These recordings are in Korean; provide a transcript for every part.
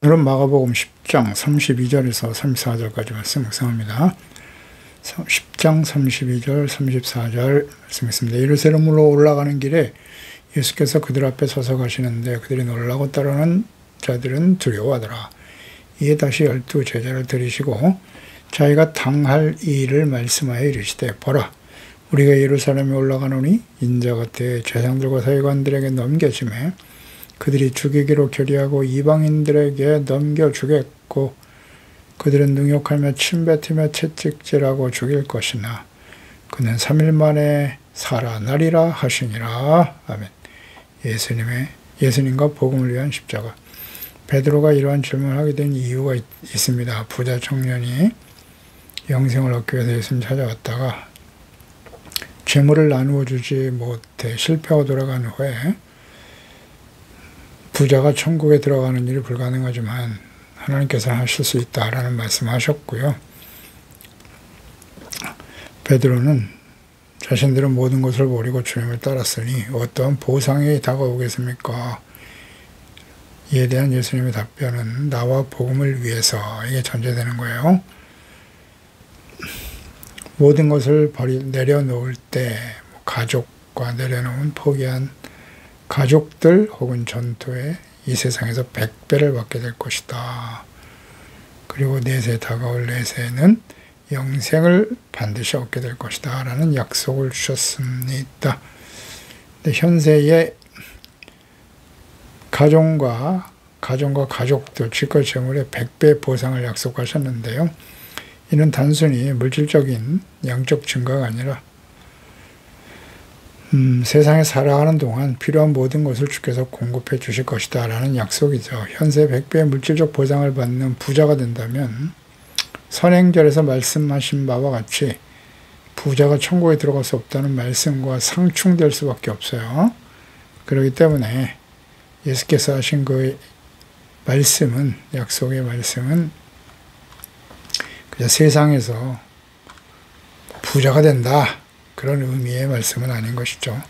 오늘은 마가복음 10장 32절에서 34절까지 말씀 묵상합니다. 10장 32절 34절 말씀했습니다. 예루살렘으로 올라가는 길에 예수께서 그들 앞에 서서 가시는데 그들이 놀라고 따르는 자들은 두려워하더라. 이에 다시 12 제자를 들이시고 자기가 당할 일을 말씀하여 이르시되 보라, 우리가 예루살렘에 올라가노니 인자가 때에 제사장들과 서기관들에게 넘겨지매 그들이 죽이기로 결의하고 이방인들에게 넘겨주겠고 그들은 능욕하며 침뱉으며 채찍질하고 죽일 것이나 그는 3일 만에 살아나리라 하시니라. 아멘. 예수님과 복음을 위한 십자가. 베드로가 이러한 질문을 하게 된 이유가 있습니다. 부자 청년이 영생을 얻기 위해서 예수님 찾아왔다가 재물을 나누어 주지 못해 실패하고 돌아간 후에 부자가 천국에 들어가는 일이 불가능하지만 하나님께서 하실 수 있다라는 말씀하셨고요. 베드로는 자신들은 모든 것을 버리고 주님을 따랐으니 어떠한 보상이 다가오겠습니까? 이에 대한 예수님의 답변은 나와 복음을 위해서 이게 전제되는 거예요. 모든 것을 내려놓을 때 가족과 내려놓은 포기한 가족들 혹은 전토에 이 세상에서 100배를 받게 될 것이다. 그리고 내세 다가올 내세는 영생을 반드시 얻게 될 것이다 라는 약속을 주셨습니다. 근데 현세의 가정과 가족들, 지껏 재물의 100배 보상을 약속하셨는데요. 이는 단순히 물질적인 양적 증가가 아니라 세상에 살아가는 동안 필요한 모든 것을 주께서 공급해 주실 것이다 라는 약속이죠. 현세 100배의 물질적 보상을 받는 부자가 된다면 선행절에서 말씀하신 바와 같이 부자가 천국에 들어갈 수 없다는 말씀과 상충될 수밖에 없어요. 그렇기 때문에 예수께서 하신 그 말씀은, 약속의 말씀은 그냥 세상에서 부자가 된다, 그런 의미의 말씀은 아닌 것이죠.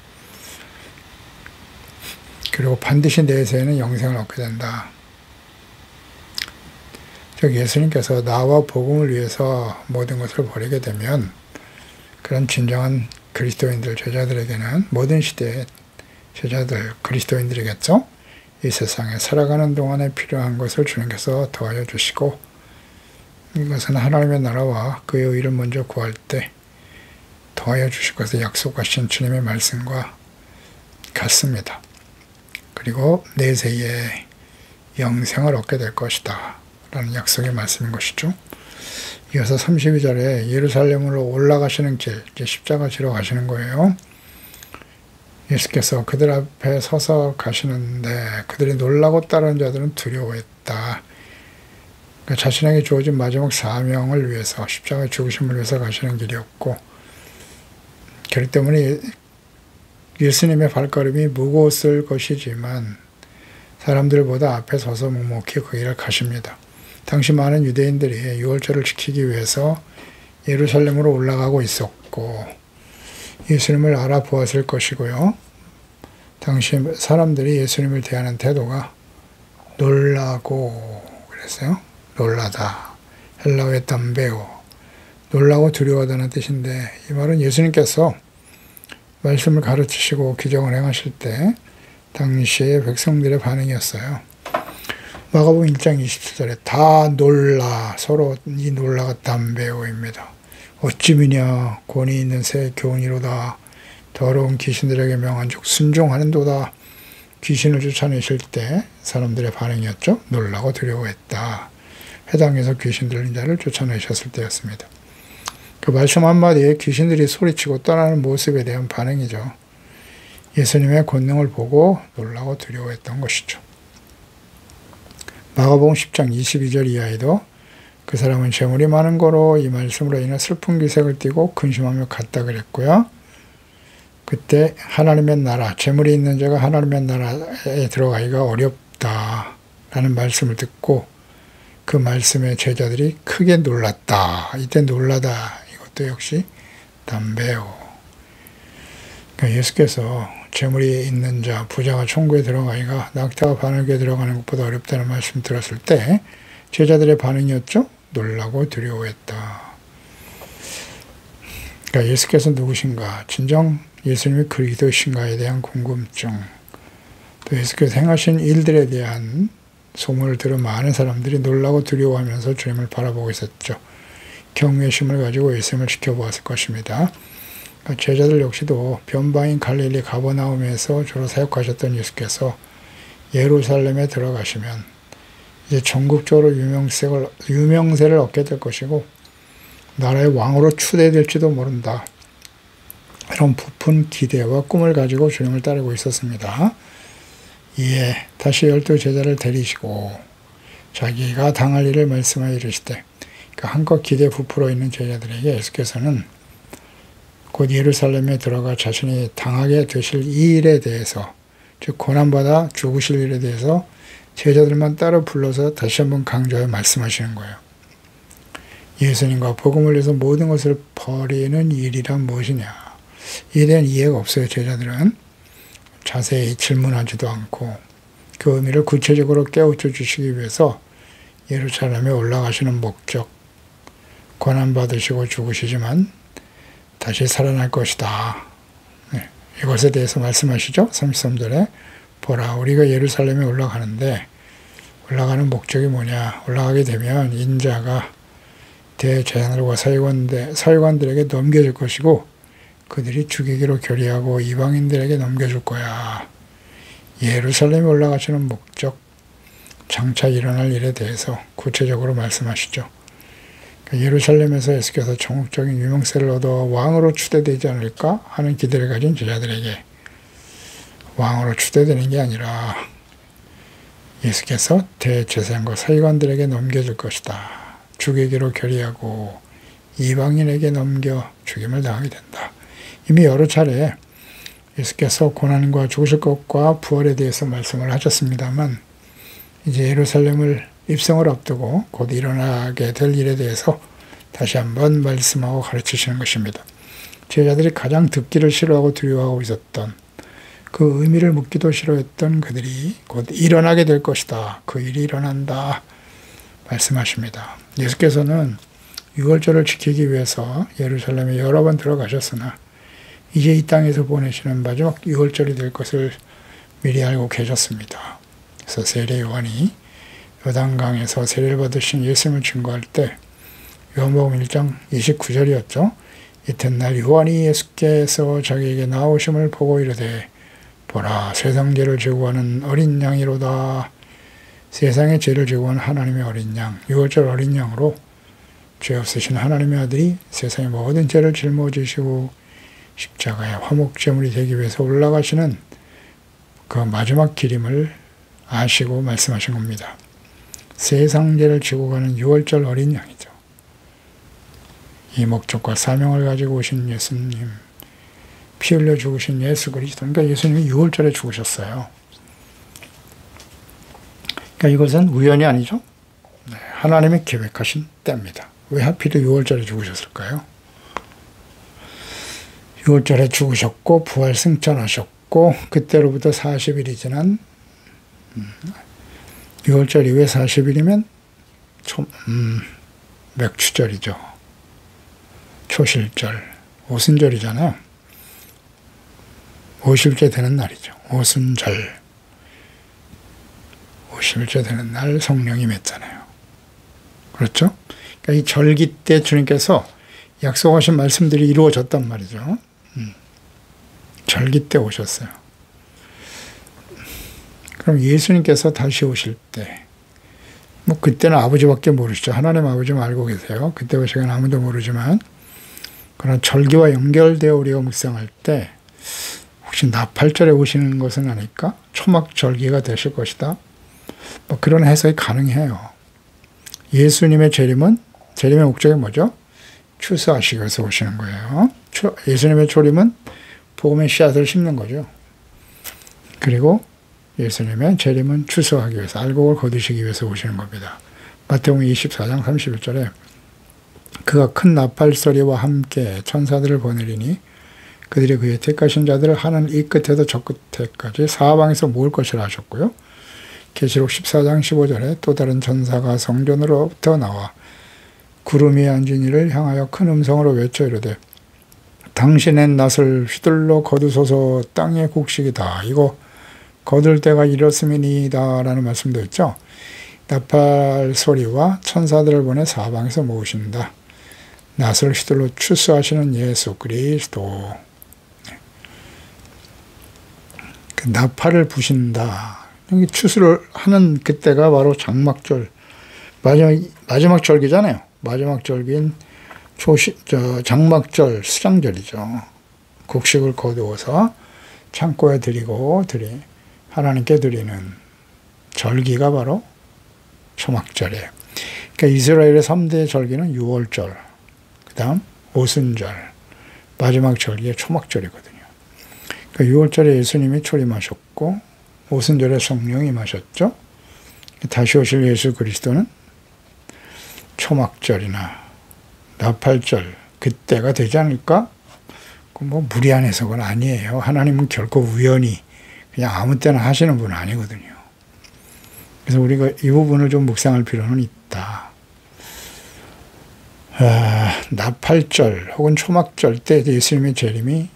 그리고 반드시 내세에는 영생을 얻게 된다. 즉 예수님께서 나와 복음을 위해서 모든 것을 버리게 되면 그런 진정한 그리스도인들, 제자들에게는 모든 시대의 제자들, 그리스도인들이겠죠. 이 세상에 살아가는 동안에 필요한 것을 주님께서 더하여 주시고 이것은 하나님의 나라와 그의 의를 먼저 구할 때 더하여 주실 것을 약속하신 주님의 말씀과 같습니다. 그리고 내세에 영생을 얻게 될 것이다 라는 약속의 말씀인 것이죠. 이어서 32절에 예루살렘으로 올라가시는 길, 이제 십자가 지러 가시는 거예요. 예수께서 그들 앞에 서서 가시는데 그들이 놀라고 따르는 자들은 두려워했다. 그러니까 자신에게 주어진 마지막 사명을 위해서, 십자가의 죽으심을 위해서 가시는 길이었고, 그렇기 때문에 예수님의 발걸음이 무거웠을 것이지만 사람들보다 앞에 서서 묵묵히 그 길을 가십니다. 당시 많은 유대인들이 유월절을 지키기 위해서 예루살렘으로 올라가고 있었고 예수님을 알아보았을 것이고요. 당시 사람들이 예수님을 대하는 태도가 놀라고 그랬어요. 놀라다. 헬라어의 담베오. 놀라고 두려워하다는 뜻인데 이 말은 예수님께서 말씀을 가르치시고 기적을 행하실 때 당시의 백성들의 반응이었어요. 마가복음 1장 27절에 다 놀라, 서로 이 놀라가 담베오입니다. 어찌 미냐 권위 있는 새 교훈이로다. 더러운 귀신들에게 명한즉 순종하는도다. 귀신을 쫓아내실 때 사람들의 반응이었죠. 놀라고 두려워했다. 회당에서 귀신 들린 자를 쫓아내셨을 때였습니다. 그 말씀 한마디에 귀신들이 소리치고 떠나는 모습에 대한 반응이죠. 예수님의 권능을 보고 놀라고 두려워했던 것이죠. 마가복음 10장 22절 이하에도 그 사람은 재물이 많은 거로 이 말씀으로 인해 슬픈 기색을 띠고 근심하며 갔다 그랬고요. 그때 하나님의 나라, 재물이 있는 자가 하나님의 나라에 들어가기가 어렵다라는 말씀을 듣고 그 말씀에 제자들이 크게 놀랐다. 이때 놀라다, 이것도 역시 담베오. 그러니까 예수께서 재물이 있는 자, 부자가 천국에 들어가기가 낙타가 바늘에 들어가는 것보다 어렵다는 말씀 들었을 때 제자들의 반응이었죠? 놀라고 두려워했다. 그러니까 예수께서 누구신가? 진정 예수님이 그리스도이신가에 대한 궁금증, 또 예수께서 행하신 일들에 대한 소문을 들은 많은 사람들이 놀라고 두려워하면서 주님을 바라보고 있었죠. 경외심을 가지고 예수님을 지켜보았을 것입니다. 그러니까 제자들 역시도 변방인 갈릴리 가버나움에서 주로 사역하셨던 예수께서 예루살렘에 들어가시면 이제 전국적으로 유명세를 얻게 될 것이고 나라의 왕으로 추대될지도 모른다. 이런 부푼 기대와 꿈을 가지고 주님을 따르고 있었습니다. 이에 다시 12 제자를 데리시고 자기가 당할 일을 말씀하여 이르시되, 그러니까 한껏 기대에 부풀어 있는 제자들에게 예수께서는 곧 예루살렘에 들어가 자신이 당하게 되실 이 일에 대해서, 즉 고난받아 죽으실 일에 대해서 제자들만 따로 불러서 다시 한번 강조하여 말씀하시는 거예요. 예수님과 복음을 위해서 모든 것을 버리는 일이란 무엇이냐. 이에 대한 이해가 없어요. 제자들은 자세히 질문하지도 않고 그 의미를 구체적으로 깨우쳐 주시기 위해서 예루살렘에 올라가시는 목적, 고난받으시고 죽으시지만 다시 살아날 것이다. 네, 이것에 대해서 말씀하시죠. 33절에 보라, 우리가 예루살렘에 올라가는데 올라가는 목적이 뭐냐. 올라가게 되면 인자가 대제사장들과 서기관들에게 넘겨줄 것이고 그들이 죽이기로 결의하고 이방인들에게 넘겨줄 거야. 예루살렘에 올라가시는 목적, 장차 일어날 일에 대해서 구체적으로 말씀하시죠. 예루살렘에서 예수께서 전국적인 유명세를 얻어 왕으로 추대되지 않을까 하는 기대를 가진 제자들에게 왕으로 추대되는 게 아니라 예수께서 대제사장과 서기관들에게 넘겨줄 것이다. 죽이기로 결의하고 이방인에게 넘겨 죽임을 당하게 된다. 이미 여러 차례 예수께서 고난과 죽으실 것과 부활에 대해서 말씀을 하셨습니다만 이제 예루살렘을 입성을 앞두고 곧 일어나게 될 일에 대해서 다시 한번 말씀하고 가르치시는 것입니다. 제자들이 가장 듣기를 싫어하고 두려워하고 있었던 그 의미를 묻기도 싫어했던 그들이 곧 일어나게 될 것이다. 그 일이 일어난다. 말씀하십니다. 예수께서는 유월절을 지키기 위해서 예루살렘에 여러 번 들어가셨으나 이제 이 땅에서 보내시는 마지막 유월절이 될 것을 미리 알고 계셨습니다. 그래서 세례 요한이 요단강에서 세례를 받으신 예수님을 증거할 때 요한복음 1장 29절이었죠. 이튿날 요한이 예수께서 자기에게 나오심을 보고 이르되 보라, 세상 죄를 지고 가는 어린 양이로다. 세상의 죄를 지고 간 하나님의 어린 양, 유월절 어린 양으로 죄 없으신 하나님의 아들이 세상의 모든 죄를 짊어지시고 십자가의 화목제물이 되기 위해서 올라가시는 그 마지막 길임을 아시고 말씀하신 겁니다. 세상 죄를 지고 가는 유월절 어린 양이죠. 이 목적과 사명을 가지고 오신 예수님, 피 흘려 죽으신 예수 그리스도. 그러니까 예수님이 유월절에 죽으셨어요. 그러니까 이것은 우연이 아니죠. 하나님이 계획하신 때입니다. 왜 하필 6월절에 죽으셨을까요? 6월절에 죽으셨고 부활 승천하셨고 그때로부터 40일이 지난 6월절 이후에 40일이면 맥추절이죠. 초실절, 오순절이잖아요. 오실째 되는 날이죠. 오순절. 50일째 되는 날 성령이 맺잖아요. 그렇죠? 그러니까 이 절기 때 주님께서 약속하신 말씀들이 이루어졌단 말이죠. 절기 때 오셨어요. 그럼 예수님께서 다시 오실 때, 뭐 그때는 아버지밖에 모르시죠. 하나님 아버지만 알고 계세요. 그때 오시건 아무도 모르지만, 그런 절기와 연결되어 우리가 묵상할 때 혹시 나팔절에 오시는 것은 아닐까? 초막절기가 되실 것이다. 뭐 그런 해석이 가능해요. 예수님의 재림의 목적이 뭐죠? 추수하시기 위해서 오시는 거예요. 예수님의 초림은 복음의 씨앗을 심는 거죠. 그리고 예수님의 재림은 추수하기 위해서, 알곡을 거두시기 위해서 오시는 겁니다. 마태복음 24장 31절에 그가 큰 나팔 소리와 함께 천사들을 보내리니 그들이 그의 택하신 자들을 하는 이 끝에도 저 끝에까지 사방에서 모을 것이라 하셨고요. 계시록 14장 15절에 또 다른 전사가 성전으로부터 나와 구름 위에 앉은 이를 향하여 큰 음성으로 외쳐 이르되 당신의 낫을 휘둘러 거두소서 땅의 곡식이다. 이거 거둘 때가 이렇음이니이다 라는 말씀도 있죠. 나팔 소리와 천사들을 보내 사방에서 모으신다. 낫을 휘둘러 추수하시는 예수 그리스도. 그 나팔을 부신다. 추수를 하는 그때가 바로 장막절, 마지막 절기잖아요. 마지막 절기인 장막절, 수장절이죠. 곡식을 거두어서 창고에 드리고 하나님께 드리는 절기가 바로 초막절이에요. 그러니까 이스라엘의 3대 절기는 6월절, 그 다음 오순절, 마지막 절기의 초막절이거든요. 그러니까 6월절에 예수님이 초림하셨고 오순절에 성령이 임하셨죠. 다시 오실 예수 그리스도는 초막절이나 나팔절 그때가 되지 않을까? 뭐 무리한 해석은 아니에요. 하나님은 결코 우연히 그냥 아무 때나 하시는 분은 아니거든요. 그래서 우리가 이 부분을 좀 묵상할 필요는 있다. 나팔절 혹은 초막절 때 예수님의 재림이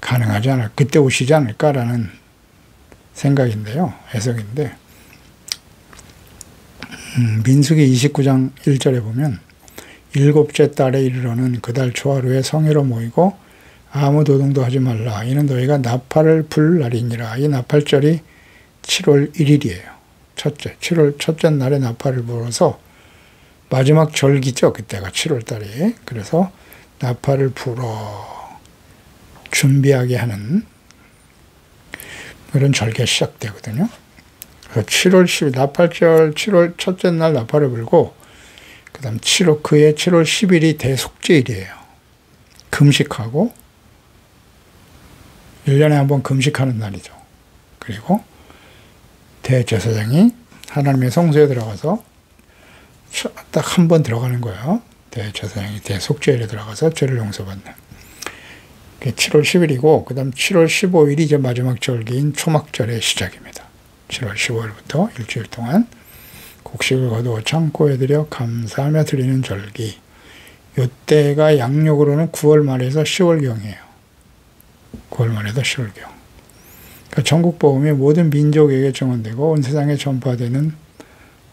가능하지 않을까? 그때 오시지 않을까라는 생각인데요. 해석인데 민수기 29장 1절에 보면 일곱째 달에 이르러는 그 달 초하루에 성회로 모이고 아무 노동도 하지 말라. 이는 너희가 나팔을 불 날이니라. 이 나팔절이 7월 1일이에요. 첫째 날에 나팔을 불어서 마지막 절기죠. 그때가 7월 달에. 그래서 나팔을 불어 준비하게 하는 그런 절기가 시작되거든요. 7월 10일 나팔절 7월 첫째 날 나팔을 불고 그 다음 그해 7월 10일이 대속죄일이에요. 금식하고 1년에 한 번 금식하는 날이죠. 그리고 대제사장이 하나님의 성소에 들어가서 딱 한 번 들어가는 거예요. 대제사장이 대속죄일에 들어가서 죄를 용서받는. 7월 10일이고 그 다음 7월 15일이 이제 마지막 절기인 초막절의 시작입니다. 7월 15일부터 일주일 동안 곡식을 거두어 창고에 들여 감사하며 드리는 절기. 이때가 양력으로는 9월 말에서 10월경이에요. 9월 말에서 10월경. 그러니까 전국복음이 모든 민족에게 증언되고 온 세상에 전파되는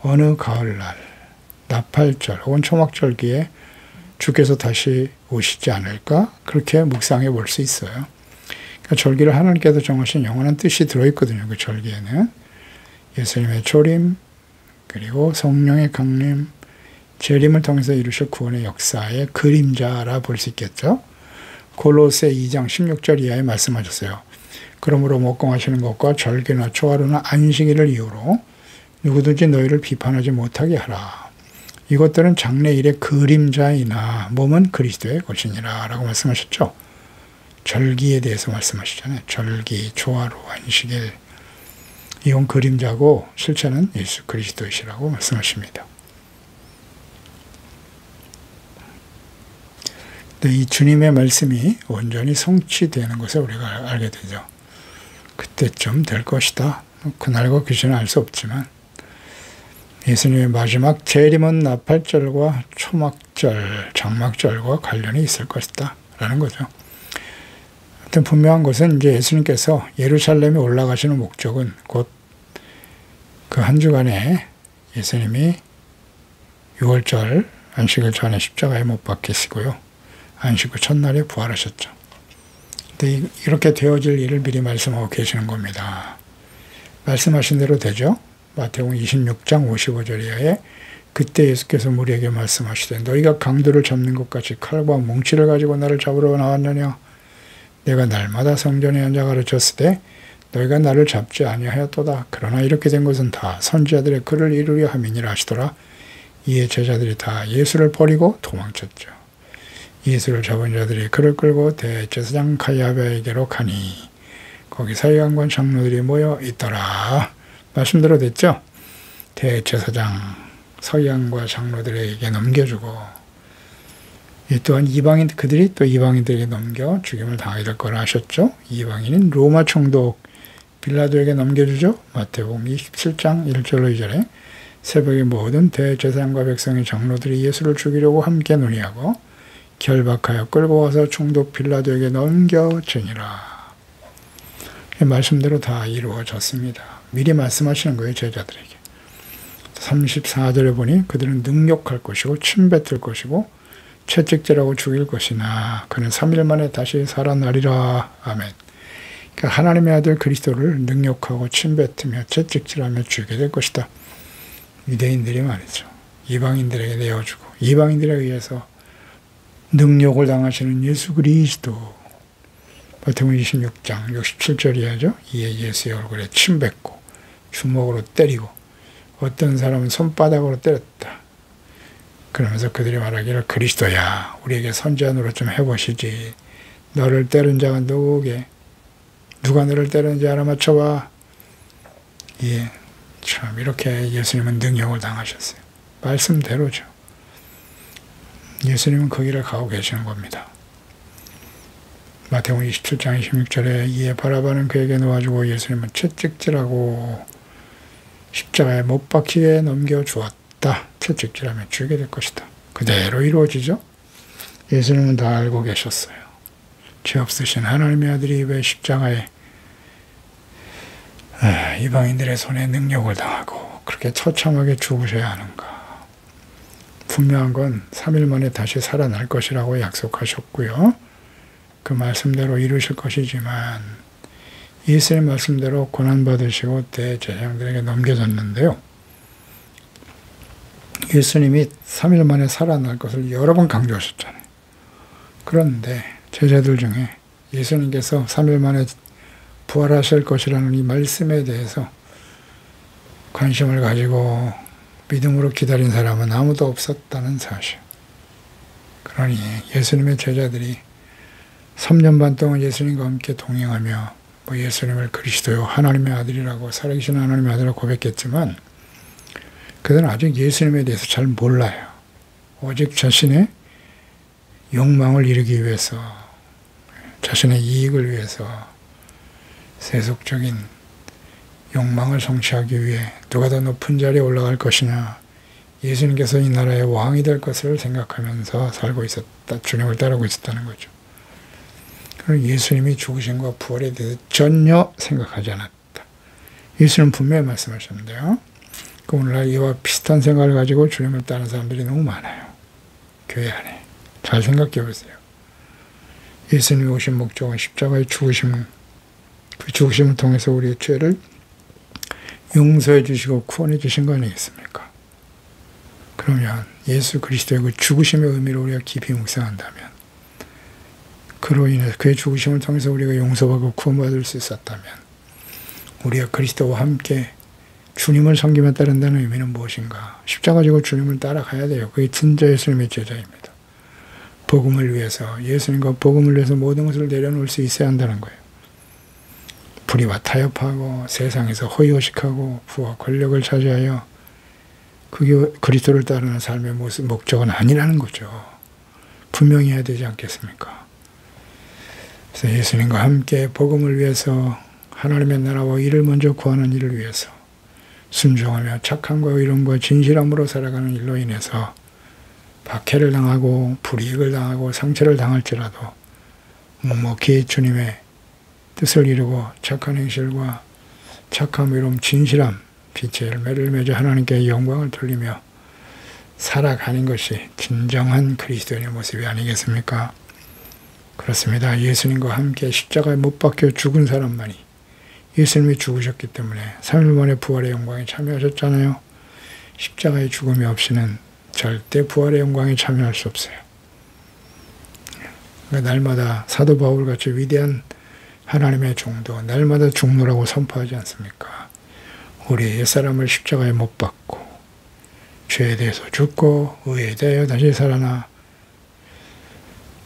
어느 가을날, 나팔절 혹은 초막절기에 주께서 다시 오시지 않을까? 그렇게 묵상해 볼 수 있어요. 그러니까 절기를 하나님께서 정하신 영원한 뜻이 들어있거든요. 그 절기에는. 예수님의 초림, 그리고 성령의 강림, 재림을 통해서 이루실 구원의 역사의 그림자라 볼 수 있겠죠. 골로새 2장 16절 이하에 말씀하셨어요. 그러므로 목공하시는 것과 절기나 초하루나 안식일을 이유로 누구든지 너희를 비판하지 못하게 하라. 이것들은 장래일의 그림자이나 몸은 그리스도의 것이니라 라고 말씀하셨죠. 절기에 대해서 말씀하시잖아요. 절기, 초하루, 안식일. 이건 그림자고 실체는 예수 그리스도이시라고 말씀하십니다. 근데 이 주님의 말씀이 온전히 성취되는 것을 우리가 알게 되죠. 그때쯤 될 것이다. 그날과 귀신은 알 수 없지만 예수님의 마지막 재림은 나팔절과 초막절, 장막절과 관련이 있을 것이다 라는 거죠. 하여튼 분명한 것은 이제 예수님께서 예루살렘에 올라가시는 목적은 곧 그 한 주간에 예수님이 6월절 안식일 전에 십자가에 못 박히시고요. 안식 후 첫날에 부활하셨죠. 근데 이렇게 되어질 일을 미리 말씀하고 계시는 겁니다. 말씀하신 대로 되죠. 마태복음 26장 55절 이하에 그때 예수께서 무리에게 말씀하시되 너희가 강도를 잡는 것 같이 칼과 뭉치를 가지고 나를 잡으러 나왔느냐. 내가 날마다 성전에 앉아 가르쳤을 때 너희가 나를 잡지 아니하였도다. 그러나 이렇게 된 것은 다 선지자들의 글을 이루려 함이니라 하시더라. 이에 제자들이 다 예수를 버리고 도망쳤죠. 예수를 잡은 자들이 그를 끌고 대제사장 가야바에게로 가니 거기 서기관과 장로들이 모여 있더라. 말씀대로 됐죠? 대제사장 서기관과 장로들에게 넘겨주고 이 또한 그들이 또 이방인들에게 넘겨 죽임을 당하게 될 거라 하셨죠. 이방인은 로마 총독 빌라도에게 넘겨주죠. 마태복음 27장 1절로 2절에 새벽에 모든 대제사장과 백성의 장로들이 예수를 죽이려고 함께 논의하고 결박하여 끌고 와서 총독 빌라도에게 넘겨주니라. 말씀대로 다 이루어졌습니다. 미리 말씀하시는 거예요, 제자들에게. 34절에 보니 그들은 능욕할 것이고 침뱉을 것이고 채찍질하고 죽일 것이나 그는 3일 만에 다시 살아나리라. 아멘. 그러니까 하나님의 아들 그리스도를 능욕하고 침뱉으며 채찍질하며 죽게 될 것이다. 유대인들이 말이죠. 이방인들에게 내어주고 이방인들에 의해서 능욕을 당하시는 예수 그리스도. 마태복음 26장 67절이야죠. 이에 예수의 얼굴에 침뱉고 주먹으로 때리고 어떤 사람은 손바닥으로 때렸다. 그러면서 그들이 말하기를 그리스도야 우리에게 선지자 노릇 좀 해보시지. 너를 때린 자가 누구게? 누가 너를 때렸는지 알아맞혀봐. 예, 참 이렇게 예수님은 능욕을 당하셨어요. 말씀대로죠. 예수님은 그 길을 가고 계시는 겁니다. 마태복음 27장 26절에 이에 바라바는 그에게 놓아주고 예수님은 채찍질하고 십자가에 못 박히게 넘겨주었다. 채찍질하며 죽게 될 것이다. 그대로 이루어지죠. 예수님은 다 알고 계셨어요. 죄 없으신 하나님의 아들이 왜 십자가에 이방인들의 손에 능욕을 당하고 그렇게 처참하게 죽으셔야 하는가. 분명한 건 3일 만에 다시 살아날 것이라고 약속하셨고요. 그 말씀대로 이루실 것이지만 예수의 말씀대로 고난받으시고 대제사장들에게 넘겨졌는데요. 예수님이 3일 만에 살아날 것을 여러 번 강조하셨잖아요. 그런데 제자들 중에 예수님께서 3일 만에 부활하실 것이라는 이 말씀에 대해서 관심을 가지고 믿음으로 기다린 사람은 아무도 없었다는 사실. 그러니 예수님의 제자들이 3년 반 동안 예수님과 함께 동행하며 예수님을 그리스도요 하나님의 아들이라고 살아계신 하나님의 아들이라고 고백했지만 그들은 아직 예수님에 대해서 잘 몰라요. 오직 자신의 욕망을 이루기 위해서 자신의 이익을 위해서 세속적인 욕망을 성취하기 위해 누가 더 높은 자리에 올라갈 것이냐 예수님께서 이 나라의 왕이 될 것을 생각하면서 살고 있었다. 주님을 따르고 있었다는 거죠. 그리고 예수님이 죽으심과 부활에 대해서 전혀 생각하지 않았다. 예수님은 분명히 말씀하셨는데요. 오늘날 이와 비슷한 생각을 가지고 주님을 따르는 사람들이 너무 많아요. 교회 안에. 잘 생각해 보세요. 예수님이 오신 목적은 십자가의 죽으심, 그 죽으심을 통해서 우리의 죄를 용서해 주시고 구원해 주신 거 아니겠습니까? 그러면 예수 그리스도의 그 죽으심의 의미를 우리가 깊이 묵상한다면 그로 인해 그의 죽으심을 통해서 우리가 용서받고 구원받을 수 있었다면 우리가 그리스도와 함께 주님을 섬기며 따른다는 의미는 무엇인가? 십자가 지고 주님을 따라가야 돼요. 그게 진짜 예수님의 제자입니다. 복음을 위해서 예수님과 복음을 위해서 모든 것을 내려놓을 수 있어야 한다는 거예요. 불의와 타협하고 세상에서 허위허식하고 부와 권력을 차지하여 그게 그리스도를 따르는 삶의 목적은 아니라는 거죠. 분명히 해야 되지 않겠습니까? 그래서 예수님과 함께 복음을 위해서 하나님의 나라와 이를 먼저 구하는 일을 위해서 순종하며 착함과 의로움과 진실함으로 살아가는 일로 인해서 박해를 당하고 불이익을 당하고 상처를 당할지라도 묵묵히 주님의 뜻을 이루고 착한 행실과 착함, 의로움, 진실함, 빛의 열매를 맺어 하나님께 영광을 돌리며 살아가는 것이 진정한 그리스도인의 모습이 아니겠습니까? 그렇습니다. 예수님과 함께 십자가에 못 박혀 죽은 사람만이 예수님이 죽으셨기 때문에 3일 만에 부활의 영광에 참여하셨잖아요. 십자가의 죽음이 없이는 절대 부활의 영광에 참여할 수 없어요. 그러니까 날마다 사도 바울같이 위대한 하나님의 종도 날마다 죽노라고 선포하지 않습니까? 우리의 옛사람을 십자가에 못 박고 죄에 대해서 죽고 의에 대하여 다시 살아나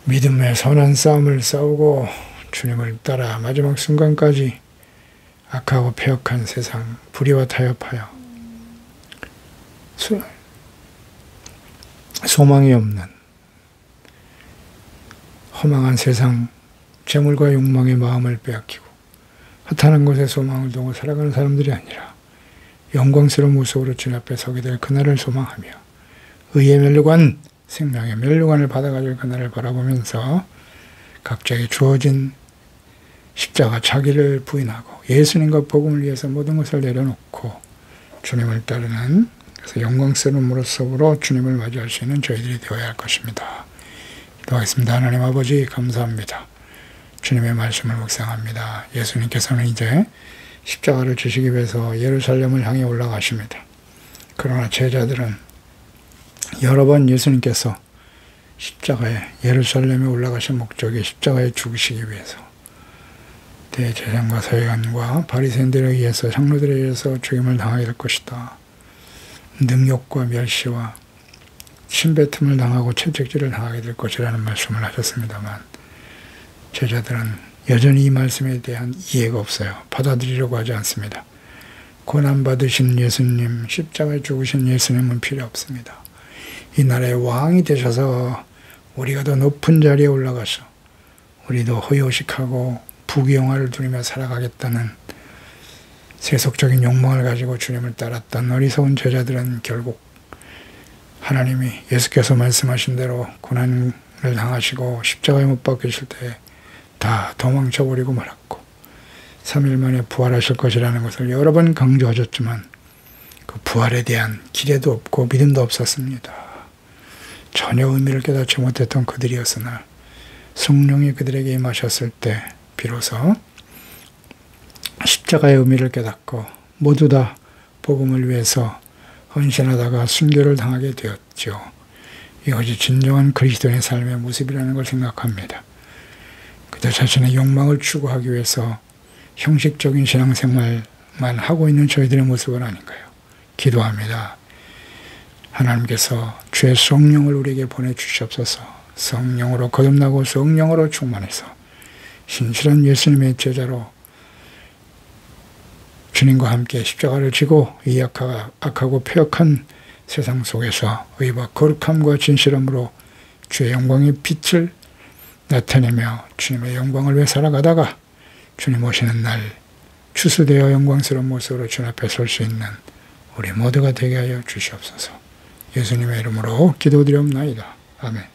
믿음의 선한 싸움을 싸우고 주님을 따라 마지막 순간까지 악하고 폐역한 세상 불의와 타협하여 소망이 없는 허망한 세상, 재물과 욕망의 마음을 빼앗기고 허탄한 것에 소망을 두고 살아가는 사람들이 아니라 영광스러운 모습으로 주님 앞에 서게 될 그날을 소망하며 의의 면류관, 생명의 면류관을 받아가질 그날을 바라보면서 각자에게 주어진 십자가 자기를 부인하고 예수님과 복음을 위해서 모든 것을 내려놓고 주님을 따르는, 그래서 영광스러운 모습으로 주님을 맞이할 수 있는 저희들이 되어야 할 것입니다. 기도하겠습니다. 하나님 아버지 감사합니다. 주님의 말씀을 묵상합니다. 예수님께서는 이제 십자가를 지시기 위해서 예루살렘을 향해 올라가십니다. 그러나 제자들은 여러 번 예수님께서 십자가에, 예루살렘에 올라가신 목적이 십자가에 죽으시기 위해서 대제사장과 서기관과 바리새인들에 의해서, 장로들에 의해서 죽임을 당하게 될 것이다. 능욕과 멸시와 침뱉음을 당하고 채찍질을 당하게 될 것이라는 말씀을 하셨습니다만 제자들은 여전히 이 말씀에 대한 이해가 없어요. 받아들이려고 하지 않습니다. 고난받으신 예수님, 십자가에 죽으신 예수님은 필요 없습니다. 이 나라의 왕이 되셔서 우리가 더 높은 자리에 올라가서 우리도 허요식하고 부귀영화를 누리며 살아가겠다는 세속적인 욕망을 가지고 주님을 따랐던 어리석은 제자들은 결국 하나님이 예수께서 말씀하신 대로 고난을 당하시고 십자가에 못 박히실 때 다 도망쳐버리고 말았고 3일 만에 부활하실 것이라는 것을 여러 번 강조하셨지만 그 부활에 대한 기대도 없고 믿음도 없었습니다. 전혀 의미를 깨닫지 못했던 그들이었으나 성령이 그들에게 임하셨을 때 비로소 십자가의 의미를 깨닫고 모두 다 복음을 위해서 헌신하다가 순교를 당하게 되었죠. 이것이 진정한 그리스도인의 삶의 모습이라는 걸 생각합니다. 그들 자신의 욕망을 추구하기 위해서 형식적인 신앙생활만 하고 있는 저희들의 모습은 아닌가요? 기도합니다. 하나님께서 주의 성령을 우리에게 보내주시옵소서. 성령으로 거듭나고 성령으로 충만해서 신실한 예수님의 제자로 주님과 함께 십자가를 지고 이 악하고 폐역한 세상 속에서 의와 거룩함과 진실함으로 주의 영광의 빛을 나타내며 주님의 영광을 위해 살아가다가 주님 오시는 날 추수되어 영광스러운 모습으로 주님 앞에 설 수 있는 우리 모두가 되게 하여 주시옵소서. 예수님의 이름으로 기도드리옵나이다. 아멘.